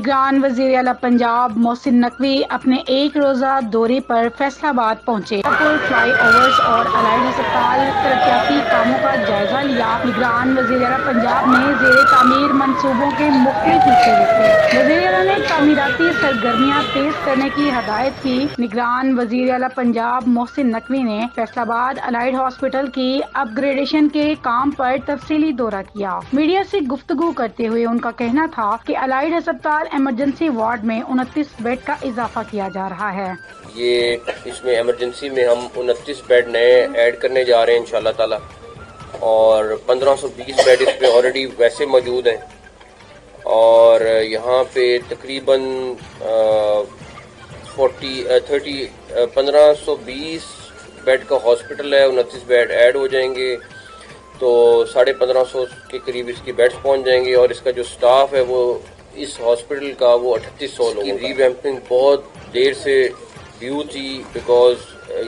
निगरान वजीर आला पंजाब मोहसिन नकवी अपने एक रोजा दौरे पर फैसलाबाद पहुंचे। फ्लाई ओवर्स और अलाइड अस्पताल तरक्याती कामों का जायजा लिया। निगरान वजीर आला पंजाब ने जेर तामीर मंसूबों के मुख्तलिफ हिस्से देखे। वजीर आला ने तामीराती सरगर्मियां तेज करने की हदायत की। निगरान वजीर आला पंजाब मोहसिन नकवी ने फैसलाबाद अलाइड हॉस्पिटल की अपग्रेडेशन के काम पर तफसीली दौरा किया। मीडिया से गुफ्तगू करते हुए उनका कहना था कि अलाइड अस्पताल इमरजेंसी वार्ड में 29 बेड का इजाफा किया जा रहा है। ये इसमें इमरजेंसी में हम 29 बेड नए ऐड करने जा रहे हैं इंशाल्लाह ताला, और 1520 बेड इस पे ऑलरेडी वैसे मौजूद हैं, और यहाँ पे तकरीबन 1520 बेड का हॉस्पिटल है, 29 बेड ऐड हो जाएंगे तो 1550 के करीब इसकी बेड्स पहुँच जाएंगे, और इसका जो स्टाफ है वो इस हॉस्पिटल का वो 3800 लोगों की रीवैम्पिंग बहुत देर से ड्यू थी, बिकॉज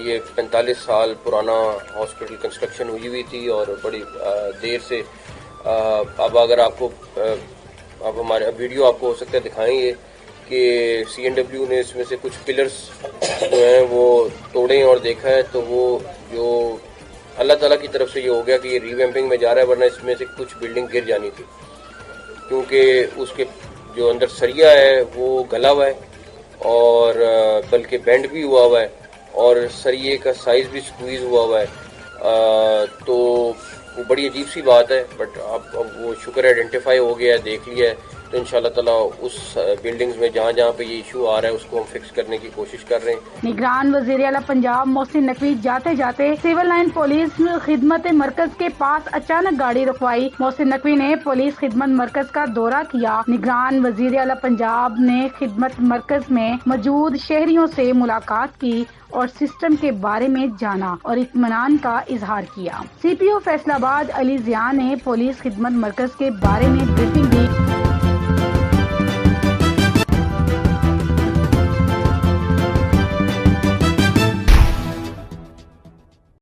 ये 45 साल पुराना हॉस्पिटल कंस्ट्रक्शन हुई थी और बड़ी देर से अब अगर आपको अब हमारे वीडियो आपको हो सकता है दिखाएंगे कि CNW ने इसमें से कुछ पिलर्स जो हैं वो तोड़े और देखा है, तो वो जो अल्लाह ताला की तरफ से ये हो गया कि ये रीवैम्पिंग में जा रहा है, वरना इसमें से कुछ बिल्डिंग गिर जानी थी, क्योंकि उसके जो अंदर सरिया है वो गला हुआ है और बल्कि बेंड भी हुआ हुआ है, और सरिये का साइज भी स्क्वीज हुआ है, तो वो बड़ी अजीब सी बात है। बट अब वो शुक्र आइडेंटिफाई हो गया है, देख लिया है, तो इंशाल्लाह ताला उस बिल्डिंग्स में जहाँ जहाँ पे ये इशू आ रहा है उसको हम फिक्स करने की कोशिश कर रहे हैं। निगरान वजीर आला पंजाब मोहसिन नकवी जाते जाते सिविल लाइन पुलिस खिदमत मरकज के पास अचानक गाड़ी रुकवाई। मोहसिन नकवी ने पुलिस खिदमत मरकज का दौरा किया। निगरान वजीर आला पंजाब ने खिदमत मरकज में मौजूद शहरियों से मुलाकात की और सिस्टम के बारे में जाना और इत्मीनान का इजहार किया। CPO फैसलाबाद अली जिया ने पुलिस खिदमत मरकज के बारे में ब्रीफिंग दी।